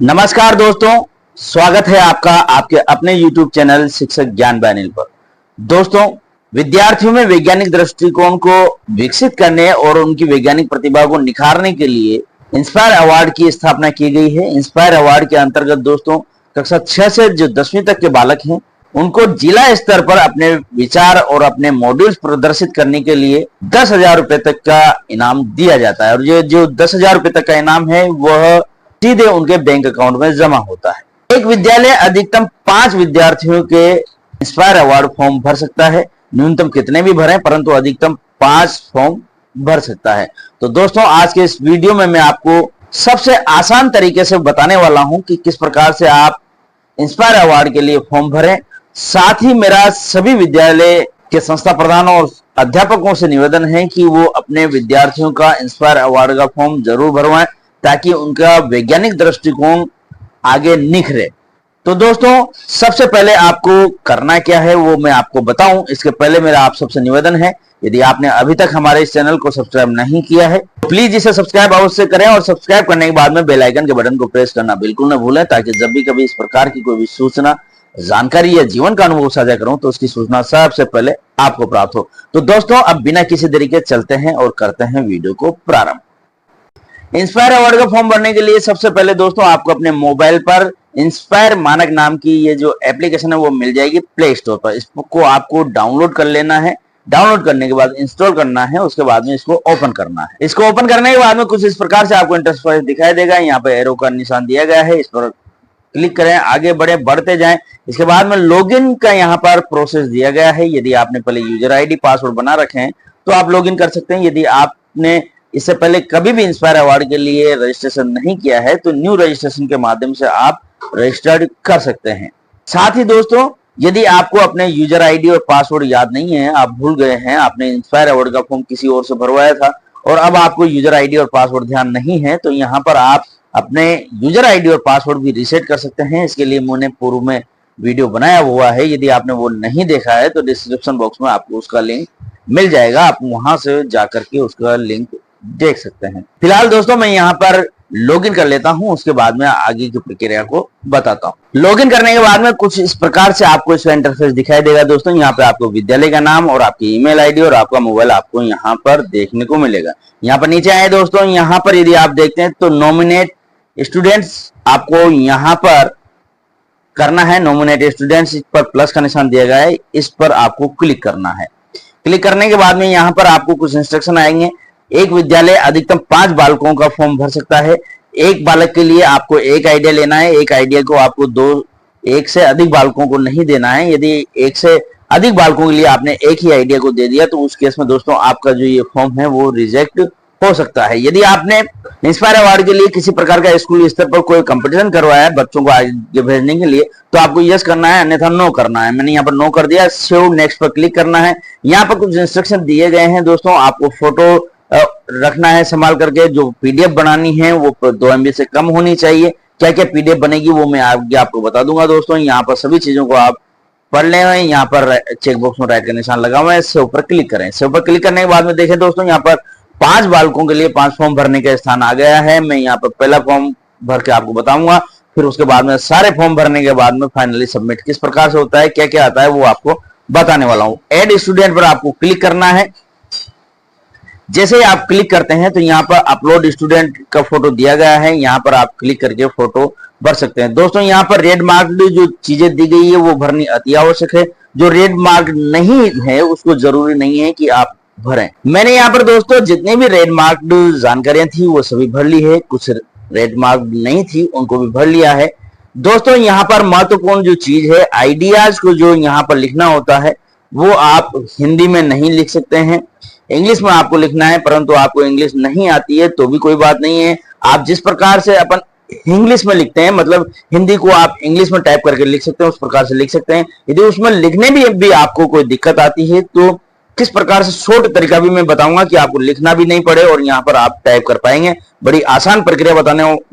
नमस्कार दोस्तों, स्वागत है आपका आपके अपने YouTube चैनल शिक्षक ज्ञान बाय अनिल पर। दोस्तों, विद्यार्थियों में वैज्ञानिक दृष्टिकोण को विकसित करने और उनकी वैज्ञानिक प्रतिभा को निखारने के लिए इंस्पायर अवार्ड की स्थापना की गई है। इंस्पायर अवार्ड के अंतर्गत दोस्तों कक्षा 6 से जो 10वीं तक के बालक हैं उनको जिला स्तर पर अपने विचार और अपने मॉड्यूल्स प्रदर्शित करने के लिए 10,000 रुपए तक का इनाम दिया जाता है। और ये जो 10,000 रुपए तक का इनाम है वह सीधे उनके बैंक अकाउंट में जमा होता है। एक विद्यालय अधिकतम 5 विद्यार्थियों के इंस्पायर अवार्ड फॉर्म भर सकता है। न्यूनतम कितने भी भरें, परंतु अधिकतम 5 फॉर्म भर सकता है। तो दोस्तों, आज के इस वीडियो में मैं आपको सबसे आसान तरीके से बताने वाला हूं कि किस प्रकार से आप इंस्पायर अवार्ड के लिए फॉर्म भरें। साथ ही मेरा सभी विद्यालय के संस्था प्रधानों और अध्यापकों से निवेदन है कि वो अपने विद्यार्थियों का इंस्पायर अवार्ड का फॉर्म जरूर भरवाएं ताकि उनका वैज्ञानिक दृष्टिकोण आगे निखरे। तो दोस्तों, सबसे पहले आपको करना क्या है वो मैं आपको बताऊं। इसके पहले मेरा आप सबसे निवेदन है, यदि आपने अभी तक हमारे इस चैनल को सब्सक्राइब नहीं किया है तो प्लीज इसे सब्सक्राइब अवश्य करें और सब्सक्राइब करने के बाद में बेल आइकन के बटन को प्रेस करना बिल्कुल न भूलें, ताकि जब भी कभी इस प्रकार की कोई भी सूचना, जानकारी या जीवन का अनुभव साझा करूं तो उसकी सूचना सबसे पहले आपको प्राप्त हो। तो दोस्तों, अब बिना किसी देरी के चलते हैं और करते हैं वीडियो को प्रारंभ। इंस्पायर अवार्ड का फॉर्म भरने के लिए सबसे पहले दोस्तों आपको अपने मोबाइल पर इंस्पायर मानक नाम की ये जो एप्लीकेशन है वो मिल जाएगी प्ले स्टोर पर। इसको आपको डाउनलोड कर लेना है। डाउनलोड करने के बाद इंस्टॉल करना है, उसके बाद में इसको ओपन करना है। इसको ओपन करने के बाद में कुछ इस प्रकार से आपको इंटरफेस दिखाई देगा। यहाँ पे एरो का निशान दिया गया है, इस पर क्लिक करें, आगे बढ़े, बढ़ते जाएं। इसके बाद में लॉगिन का यहाँ पर प्रोसेस दिया गया है। यदि आपने पहले यूजर आईडी पासवर्ड बना रखे हैं तो आप लॉगिन कर सकते हैं। यदि आपने इससे पहले कभी भी इंस्पायर अवार्ड के लिए रजिस्ट्रेशन नहीं किया है तो न्यू रजिस्ट्रेशन के माध्यम से आप रजिस्टर्ड कर सकते हैं। साथ ही दोस्तों, यदि आपको अपने यूजर आईडी और पासवर्ड याद नहीं है, आप भूल गए हैं, आपने इंस्पायर अवार्ड का फॉर्म किसी और से भरवाया था और अब आपको यूजर आईडी और पासवर्ड ध्यान नहीं है, तो यहाँ पर आप अपने यूजर आईडी और पासवर्ड भी रीसेट कर सकते हैं। इसके लिए मैंने पूर्व में वीडियो बनाया हुआ है, यदि आपने वो नहीं देखा है तो डिस्क्रिप्शन बॉक्स में आपको उसका लिंक मिल जाएगा, आप वहां से जाकर के उसका लिंक देख सकते हैं। फिलहाल दोस्तों मैं यहाँ पर लॉगिन कर लेता हूं, उसके बाद में आगे की प्रक्रिया को बताता हूं। लॉगिन करने के बाद में कुछ इस प्रकार से आपको इसका इंटरफेस दिखाई देगा। दोस्तों, यहाँ पे आपको विद्यालय का नाम और आपकी ईमेल आईडी और आपका मोबाइल आपको यहाँ पर देखने को मिलेगा। यहाँ पर नीचे आए दोस्तों, यहाँ पर यदि आप देखते हैं तो नॉमिनेट स्टूडेंट्स आपको यहाँ पर करना है। नॉमिनेट स्टूडेंट्स, इस पर प्लस का निशान दिया गया है, इस पर आपको क्लिक करना है। क्लिक करने के बाद में यहाँ पर आपको कुछ इंस्ट्रक्शन आएंगे। एक विद्यालय अधिकतम 5 बालकों का फॉर्म भर सकता है। एक बालक के लिए आपको एक आइडिया लेना है। एक आइडिया को आपको एक से अधिक बालकों को नहीं देना है। यदि एक से अधिक बालकों के लिए आपने एक ही आइडिया को दे दिया तो उस केस में दोस्तों आपका जो ये फॉर्म है वो रिजेक्ट हो सकता है। यदि आपने इंस्पायर अवार्ड के लिए किसी प्रकार का स्कूल स्तर पर कोई कंपटीशन करवाया है बच्चों को आगे भेजने के लिए तो आपको यस करना है, अन्यथा नो करना है। मैंने यहाँ पर नो कर दिया। सेव नेक्स्ट पर क्लिक करना है। यहाँ पर कुछ इंस्ट्रक्शन दिए गए हैं दोस्तों, आपको फोटो रखना है संभाल करके। जो पीडीएफ बनानी है वो 2 MB से कम होनी चाहिए। क्या क्या पीडीएफ बनेगी वो मैं आगे आपको बता दूंगा दोस्तों। यहाँ पर सभी चीजों को आप पढ़ लें। यहाँ पर चेक बॉक्स में राइट का निशान लगा हुआ है, सेव पर क्लिक करें। सेव पर क्लिक करने के बाद में देखें दोस्तों, यहाँ पर 5 बालकों के लिए 5 फॉर्म भरने का स्थान आ गया है। मैं यहाँ पर पहला फॉर्म भर के आपको बताऊंगा, फिर उसके बाद में सारे फॉर्म भरने के बाद में फाइनली सबमिट किस प्रकार से होता है, क्या क्या आता है वो आपको बताने वाला हूँ। एड स्टूडेंट पर आपको क्लिक करना है। जैसे ही आप क्लिक करते हैं तो यहाँ पर अपलोड स्टूडेंट का फोटो दिया गया है, यहाँ पर आप क्लिक करके फोटो भर सकते हैं। दोस्तों, यहाँ पर रेड मार्क जो चीजें दी गई है वो भरनी अति आवश्यक है। जो रेड मार्क नहीं है उसको जरूरी नहीं है कि आप भरें। मैंने यहाँ पर दोस्तों जितने भी रेड मार्क जानकारियां थी वो सभी भर ली है। कुछ रेड मार्क नहीं थी उनको भी भर लिया है। दोस्तों, यहाँ पर महत्वपूर्ण जो चीज है, आइडियाज को जो यहाँ पर लिखना होता है वो आप हिंदी में नहीं लिख सकते हैं, इंग्लिश में आपको लिखना है। परंतु आपको इंग्लिश नहीं आती है तो भी कोई बात नहीं है, आप जिस प्रकार से अपन इंग्लिश में लिखते हैं, मतलब हिंदी को आप इंग्लिश में टाइप करके लिख सकते हैं, उस प्रकार से लिख सकते हैं। यदि उसमें लिखने भी आपको कोई दिक्कत आती है तो किस प्रकार से शॉर्ट तरीका भी मैं बताऊंगा कि आपको लिखना भी नहीं पड़े और यहाँ पर आप टाइप कर पाएंगे। बड़ी आसान प्रक्रिया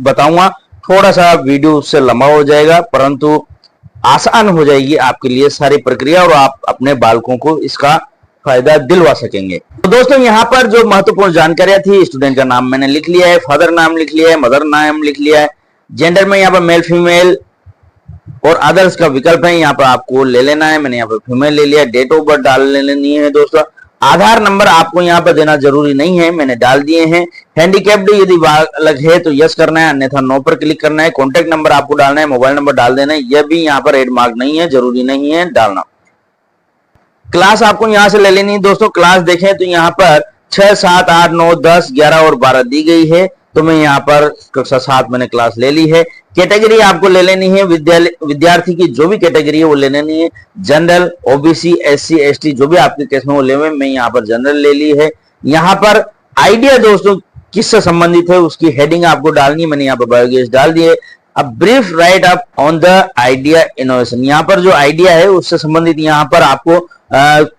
बताऊंगा। थोड़ा सा वीडियो उससे लंबा हो जाएगा परंतु आसान हो जाएगी आपके लिए सारी प्रक्रिया और आप अपने बालकों को इसका फायदा दिलवा सकेंगे। तो दोस्तों, यहाँ पर जो महत्वपूर्ण जानकारियां थी, स्टूडेंट का नाम मैंने लिख लिया है, फादर नाम लिख लिया है, मदर नाम लिख लिया है, जेंडर में यहाँ पर मेल फीमेल और अदर्स का विकल्प है, यहाँ पर आपको ले लेना है। मैंने यहाँ पर फीमेल ले लिया। डेट ऑफ बर्थ डाल लेनी है दोस्तों। आधार नंबर आपको यहाँ पर देना जरूरी नहीं है, मैंने डाल दिए हैं। हैंडीकैप्ड यदि अलग है तो यस करना है, अन्यथा नो पर क्लिक करना है। कॉन्टेक्ट नंबर आपको डालना है, मोबाइल नंबर डाल देना है। यह भी यहाँ पर रेड मार्क नहीं है, जरूरी नहीं है डालना। क्लास आपको यहाँ से ले लेनी है दोस्तों। क्लास देखें तो यहाँ पर 6, 7, 8, 9, 10, 11 और 12 दी गई है, तो मैं यहाँ पर कक्षा 7 मैंने क्लास ले ली है। कैटेगरी आपको ले लेनी है, विद्यार्थी की जो भी कैटेगरी है वो ले लेनी है। जनरल, ओबीसी, एससी, एसटी जो भी आपके केस में वो ले, मैं यहाँ पर जनरल ले ली है। यहाँ पर आइडिया दोस्तों किससे संबंधित है उसकी हेडिंग आपको डालनी है, मैंने यहाँ पर बायोगैस डाल दी है। अब brief right up on the idea innovation, यहाँ पर जो आइडिया है उससे संबंधित यहाँ पर आपको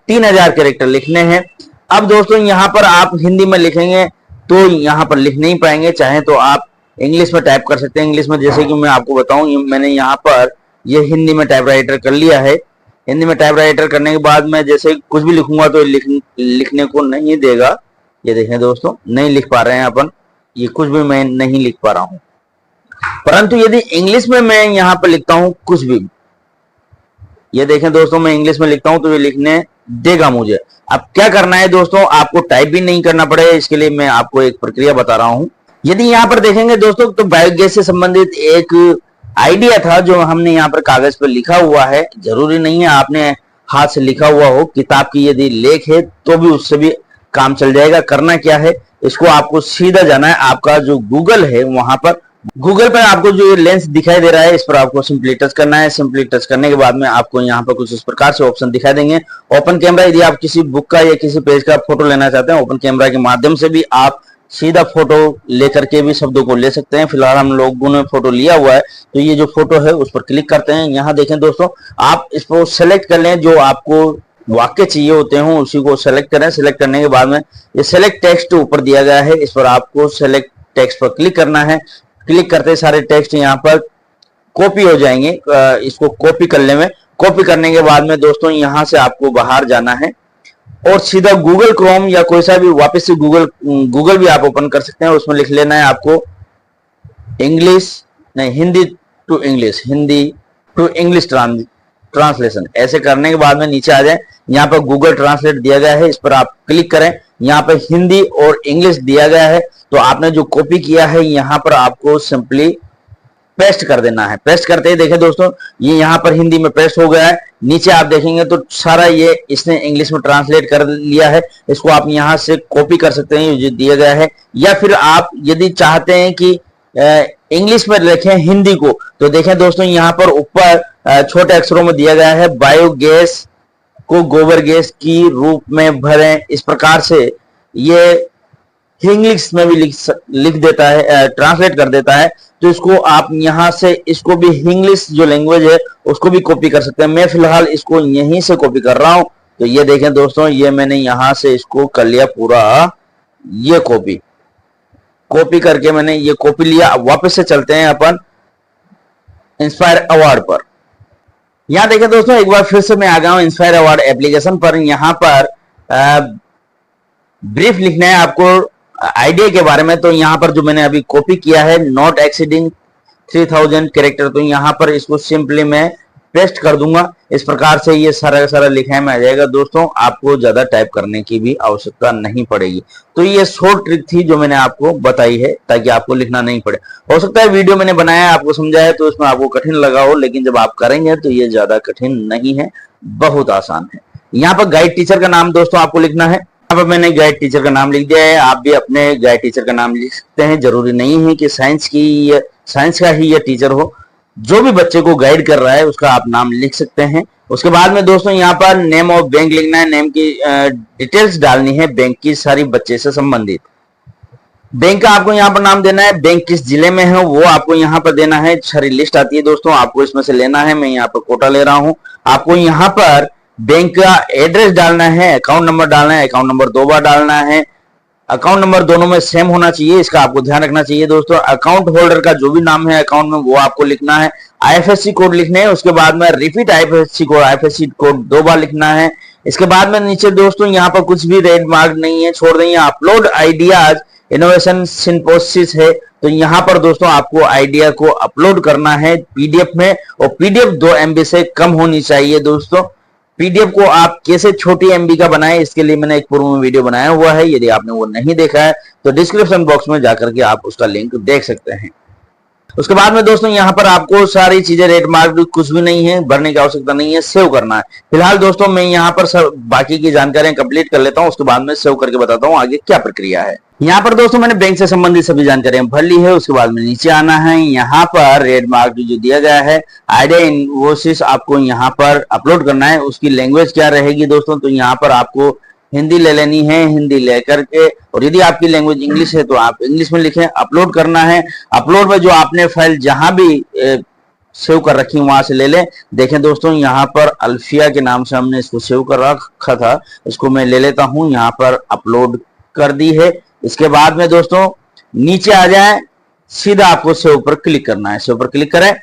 3000 कैरेक्टर लिखने हैं। अब दोस्तों यहाँ पर आप हिंदी में लिखेंगे तो यहाँ पर लिख नहीं पाएंगे, चाहे तो आप इंग्लिश में टाइप कर सकते हैं। इंग्लिश में जैसे कि मैं आपको बताऊं, मैंने यहाँ पर ये हिंदी में टाइपराइटर कर लिया है। हिंदी में टाइपराइटर करने के बाद मैं जैसे कुछ भी लिखूंगा तो लिखने को नहीं देगा। ये देखें दोस्तों, नहीं लिख पा रहे हैं अपन, ये कुछ भी मैं नहीं लिख पा रहा हूं। परंतु यदि इंग्लिश में मैं यहाँ पर लिखता हूं कुछ भी, ये देखें दोस्तों, मैं इंग्लिश में लिखता हूं तो ये लिखने देगा मुझे। अब क्या करना है दोस्तों, आपको टाइप भी नहीं करना पड़ेगा, इसके लिए मैं आपको एक प्रक्रिया बता रहा हूं। यदि यहाँ पर देखेंगे दोस्तों तो बायोगैस से संबंधित एक आइडिया था जो हमने यहाँ पर कागज पर लिखा हुआ है। जरूरी नहीं है आपने हाथ से लिखा हुआ हो, किताब की यदि लेख है तो भी उससे भी काम चल जाएगा। करना क्या है, इसको आपको सीधा जाना है, आपका जो गूगल है वहां पर, गूगल पर आपको जो लेंस दिखाई दे रहा है इस पर आपको सिंपली टच करना है। सिंपली टच करने के बाद में आपको यहाँ पर कुछ इस प्रकार से ऑप्शन दिखाई देंगे। ओपन कैमरा, यदि आप किसी बुक का या किसी पेज का फोटो लेना चाहते हैं, ओपन कैमरा के माध्यम से भी आप सीधा फोटो लेकर के भी शब्दों को ले सकते हैं। फिलहाल हम लोगों ने फोटो लिया हुआ है तो ये जो फोटो है उस पर क्लिक करते हैं। यहाँ देखें दोस्तों, आप इसको सेलेक्ट कर लें, जो आपको वाक्य चाहिए होते हैं उसी को सेलेक्ट करें। सेलेक्ट करने के बाद में ये सेलेक्ट टेक्स्ट ऊपर दिया गया है, इस पर आपको सेलेक्ट टेक्स्ट पर क्लिक करना है। क्लिक करते सारे टेक्स्ट यहाँ पर कॉपी हो जाएंगे। इसको कॉपी कर ले में, कॉपी करने के बाद में दोस्तों यहाँ से आपको बाहर जाना है और सीधा गूगल क्रोम या कोई सा भी वापस से गूगल भी आप ओपन कर सकते हैं। उसमें लिख लेना है आपको इंग्लिश नहीं, Hindi to English, Hindi to English translation. ऐसे करने के बाद में नीचे आ जाए, यहाँ पर गूगल ट्रांसलेट दिया गया है, इस पर आप क्लिक करें। यहाँ पर हिंदी और इंग्लिश दिया गया है, तो आपने जो कॉपी किया है यहाँ पर आपको सिंपली पेस्ट कर देना है। पेस्ट करते ही देखें दोस्तों, ये यहाँ पर हिंदी में पेस्ट हो गया है। नीचे आप देखेंगे तो सारा ये इसने इंग्लिश में ट्रांसलेट कर लिया है। इसको आप यहाँ से कॉपी कर सकते हैं जो दिया गया है, या फिर आप यदि चाहते हैं कि इंग्लिश में लिखें हिंदी को, तो देखें दोस्तों यहाँ पर ऊपर छोटे अक्षरों में दिया गया है, बायोगैस को गोबर गैस की रूप में भरें। इस प्रकार से ये इंग्लिश में भी लिख देता है, ट्रांसलेट कर देता है। तो इसको आप यहाँ से इसको भी इंग्लिश जो लैंग्वेज है उसको भी कॉपी कर सकते हैं। मैं फिलहाल इसको यहीं से कॉपी कर रहा हूं। तो ये देखें दोस्तों, ये मैंने यहां से इसको कर लिया पूरा, ये कॉपी करके मैंने ये कॉपी लिया। अब वापस से चलते हैं अपन इंस्पायर अवार्ड पर। यहां देखें दोस्तों, एक बार फिर से मैं आ गया हूं इंस्पायर अवार्ड एप्लीकेशन पर। यहां पर ब्रीफ लिखना है आपको आइडिया के बारे में। तो यहाँ पर जो मैंने अभी कॉपी किया है, नॉट एक्सीडिंग 3000 कैरेक्टर, तो यहाँ पर इसको सिंपली मैं पेस्ट कर दूंगा। इस प्रकार से ये सारा सारा लिखने में आ जाएगा दोस्तों, आपको ज्यादा टाइप करने की भी आवश्यकता नहीं पड़ेगी। तो ये शॉर्ट ट्रिक थी जो मैंने आपको बताई है, ताकि आपको लिखना नहीं पड़े। हो सकता है वीडियो मैंने बनाया आपको समझाया तो इसमें आपको कठिन लगा हो, लेकिन जब आप करेंगे तो ये ज्यादा कठिन नहीं है, बहुत आसान है। यहाँ पर गाइड टीचर का नाम दोस्तों आपको लिखना है। यहाँ पर मैंने गाइड टीचर का नाम लिख दिया है, आप भी अपने गाइड टीचर का नाम लिख सकते हैं। जरूरी नहीं है कि साइंस का ही ये टीचर हो, जो भी बच्चे को गाइड कर रहा है उसका आप नाम लिख सकते हैं। उसके बाद में दोस्तों यहाँ पर नेम ऑफ बैंक लिखना है, नेम की डिटेल्स डालनी है, बैंक की सारी बच्चे से संबंधित। बैंक का आपको यहाँ पर नाम देना है, बैंक किस जिले में है वो आपको यहाँ पर देना है। सारी लिस्ट आती है दोस्तों, आपको इसमें से लेना है। मैं यहाँ पर कोटा ले रहा हूँ। आपको यहाँ पर बैंक का एड्रेस डालना है, अकाउंट नंबर डालना है, अकाउंट नंबर 2 बार डालना है। अकाउंट नंबर दोनों में सेम होना चाहिए, इसका आपको ध्यान रखना चाहिए दोस्तों। अकाउंट होल्डर का जो भी नाम है अकाउंट में वो आपको लिखना है। आईएफएससी कोड लिखने है, उसके बाद में रिपीट आईएफएससी कोड 2 बार लिखना है। इसके बाद में नीचे दोस्तों यहाँ पर कुछ भी रेड मार्क नहीं है, छोड़ देंगे। अपलोड आइडियाज इनोवेशन सिंपोसिस है, तो यहाँ पर दोस्तों आपको आइडिया को अपलोड करना है पीडीएफ में, और पीडीएफ 2 MB से कम होनी चाहिए दोस्तों। पीडीएफ को आप कैसे छोटी MB का बनाएं, इसके लिए मैंने एक पूर्व में वीडियो बनाया हुआ है, यदि आपने वो नहीं देखा है तो डिस्क्रिप्शन बॉक्स में जाकर के आप उसका लिंक देख सकते हैं। उसके बाद में दोस्तों यहाँ पर आपको सारी चीजें रेट मार्क कुछ भी नहीं है, भरने की आवश्यकता नहीं है, सेव करना है। फिलहाल दोस्तों मैं यहाँ पर सब बाकी की जानकारियां कंप्लीट कर लेता हूँ, उसके बाद में सेव करके बताता हूँ आगे क्या प्रक्रिया है। यहाँ पर दोस्तों मैंने बैंक से संबंधित सभी जानकारियां भर ली है। उसके बाद में नीचे आना है, यहाँ पर रेट मार्क जो दिया गया है आइडिया इनवॉइसेस आपको यहाँ पर अपलोड करना है। उसकी लैंग्वेज क्या रहेगी दोस्तों, तो यहाँ पर आपको हिंदी ले लेनी है, हिंदी लेकर के, और यदि आपकी लैंग्वेज इंग्लिश है तो आप इंग्लिश में लिखें, अपलोड करना है। अपलोड में जो आपने फाइल जहां भी सेव कर रखी वहां से ले लें। देखें दोस्तों यहाँ पर अल्फिया के नाम से हमने इसको सेव कर रखा था, इसको मैं ले लेता हूं, यहाँ पर अपलोड कर दी है। इसके बाद में दोस्तों नीचे आ जाए, सीधा आपको सेव पर क्लिक करना है, सेव पर क्लिक करें।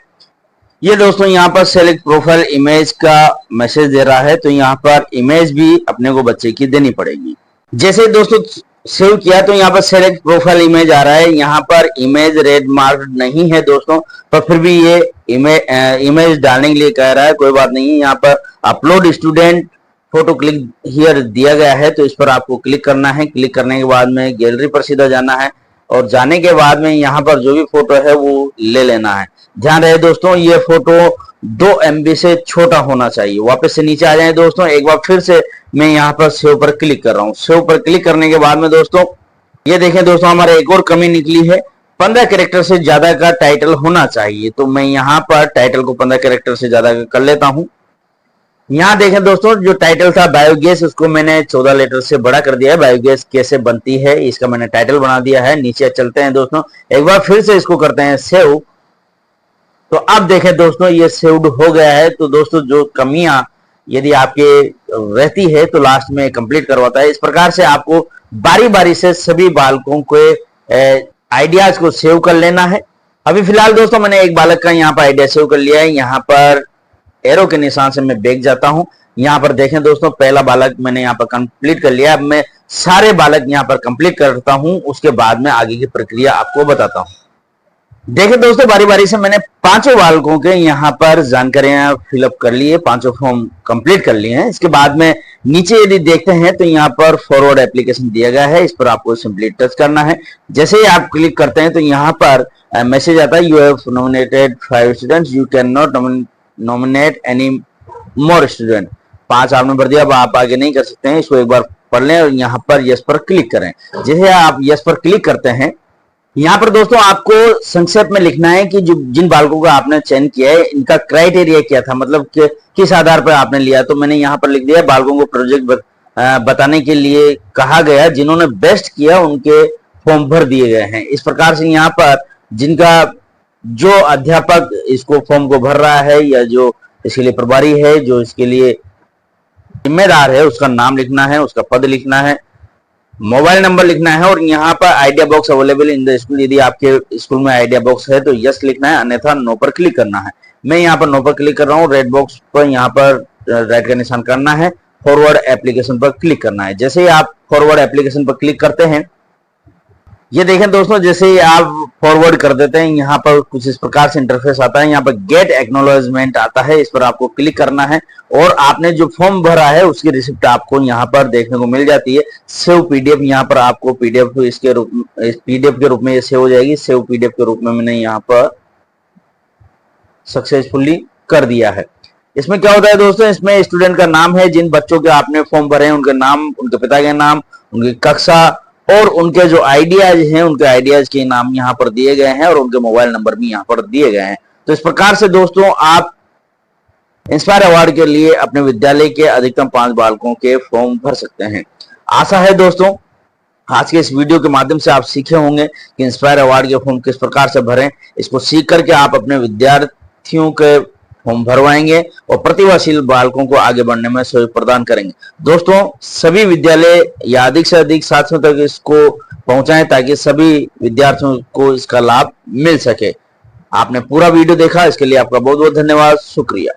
ये दोस्तों यहाँ पर सेलेक्ट प्रोफाइल इमेज का मैसेज दे रहा है, तो यहाँ पर इमेज भी अपने को बच्चे की देनी पड़ेगी। जैसे दोस्तों सेव किया तो यहाँ पर सेलेक्ट प्रोफाइल इमेज आ रहा है, यहाँ पर इमेज रेड मार्क नहीं है दोस्तों, पर फिर भी ये इमेज डालने के लिए कह रहा है, कोई बात नहीं है। यहाँ पर upload student photo click here दिया गया है, तो इस पर आपको क्लिक करना है। क्लिक करने के बाद में गैलरी पर सीधा जाना है, और जाने के बाद में यहाँ पर जो भी फोटो है वो ले लेना है। ध्यान रहे दोस्तों ये फोटो 2 MB से छोटा होना चाहिए। वापस से नीचे आ जाए दोस्तों, एक बार फिर से मैं यहाँ पर सेव पर क्लिक कर रहा हूँ। सेव पर क्लिक करने के बाद में दोस्तों ये देखें दोस्तों हमारे एक और कमी निकली है, 15 कैरेक्टर से ज्यादा का टाइटल होना चाहिए। तो मैं यहाँ पर टाइटल को 15 कैरेक्टर से ज्यादा कर लेता हूँ। यहाँ देखें दोस्तों जो टाइटल था बायोगैस, उसको मैंने 14 लेटर से बड़ा कर दिया है। बायोगैस कैसे बनती है इसका मैंने टाइटल बना दिया है। नीचे चलते हैं दोस्तों, एक बार फिर से इसको करते हैं सेव। तो अब देखें दोस्तों ये सेव्ड हो गया है। तो दोस्तों जो कमियां यदि आपके रहती है तो लास्ट में कंप्लीट करवाता है। इस प्रकार से आपको बारी बारी से सभी बालकों के आइडियाज को सेव कर लेना है। अभी फिलहाल दोस्तों मैंने एक बालक का यहाँ पर आइडिया सेव कर लिया है। यहाँ पर एरो के निशान से मैं बैक जाता हूं। यहाँ पर देखें दोस्तों पहला बालक मैंने यहाँ पर कंप्लीट कर लिया। अब मैं सारे बालक यहाँ पर कंप्लीट करता हूं, उसके बाद में आगे की प्रक्रिया आपको बताता हूं। देखें दोस्तों बारी बारी से मैंने 5 बालकों के यहाँ पर जानकारियां फिलअप कर ली है, 5 फॉर्म कंप्लीट कर लिए हैं। इसके बाद में नीचे यदि देखते हैं तो यहाँ पर फॉरवर्ड एप्लीकेशन दिया गया है, इस पर आपको सिंपली टच करना है। जैसे ही आप क्लिक करते हैं तो यहाँ पर मैसेज आता है, you have nominated 5 students, you can not nominate any more student. 5 आपने भर दिया, अब आप आगे नहीं कर सकते हैं। इसको एक बार पढ़ लें और यहाँ पर यस पर क्लिक करें। जैसे आप यस पर क्लिक करते हैं यहाँ पर दोस्तों आपको संक्षेप में लिखना है कि जो जिन बालकों का आपने चयन किया है इनका क्राइटेरिया क्या था, मतलब कि किस आधार पर आपने लिया। तो मैंने यहाँ पर लिख दिया बालकों को प्रोजेक्ट बताने के लिए कहा गया, जिन्होंने बेस्ट किया उनके फॉर्म भर दिए गए हैं। इस प्रकार से यहाँ पर जिनका जो अध्यापक इसको फॉर्म को भर रहा है या जो इसके लिए प्रभारी है, जो इसके लिए जिम्मेदार है, उसका नाम लिखना है, उसका पद लिखना है, मोबाइल नंबर लिखना है, और यहाँ पर idea box available in the school. यदि आपके स्कूल में आइडिया बॉक्स है तो यस लिखना है, अन्यथा नो पर क्लिक करना है। मैं यहाँ पर नो पर क्लिक कर रहा हूँ। रेड बॉक्स पर यहाँ पर राइट का निशान करना है, फॉरवर्ड एप्लीकेशन पर क्लिक करना है। जैसे ही आप फॉरवर्ड एप्लीकेशन पर क्लिक करते हैं ये देखें दोस्तों जैसे ही आप फॉरवर्ड कर देते हैं यहाँ पर कुछ इस प्रकार से इंटरफेस आता है। यहाँ पर गेट एक्नॉलेजमेंट आता है, इस पर आपको क्लिक करना है और आपने जो फॉर्म भरा है उसकी रिसिप्ट आपको यहाँ पर देखने को मिल जाती है। सेव पीडीएफ, यहाँ पर आपको पीडीएफ पीडीएफ के रूप में ये सेव हो जाएगी। सेव पीडीएफ के रूप में मैंने यहाँ पर सक्सेसफुली कर दिया है। इसमें क्या होता है दोस्तों, इसमें स्टूडेंट का नाम है, जिन बच्चों के आपने फॉर्म भरे हैं उनके नाम, उनके पिता के नाम, उनकी कक्षा और उनके जो आइडियाज हैं उनके आइडियाज के नाम यहाँ पर दिए गए हैं और उनके मोबाइल नंबर भी यहाँ पर दिए गए हैं। तो इस प्रकार से दोस्तों आप इंस्पायर अवार्ड के लिए अपने विद्यालय के अधिकतम 5 बालकों के फॉर्म भर सकते हैं। आशा है दोस्तों आज के इस वीडियो के माध्यम से आप सीखे होंगे कि इंस्पायर अवार्ड के फॉर्म किस प्रकार से भरें। इसको सीख करके आप अपने विद्यार्थियों के फॉर्म भरवाएंगे और प्रतिभाशील बालकों को आगे बढ़ने में सहयोग प्रदान करेंगे। दोस्तों सभी विद्यालय या अधिक से अधिक साथियों तक इसको पहुंचाएं ताकि सभी विद्यार्थियों को इसका लाभ मिल सके। आपने पूरा वीडियो देखा, इसके लिए आपका बहुत बहुत धन्यवाद, शुक्रिया।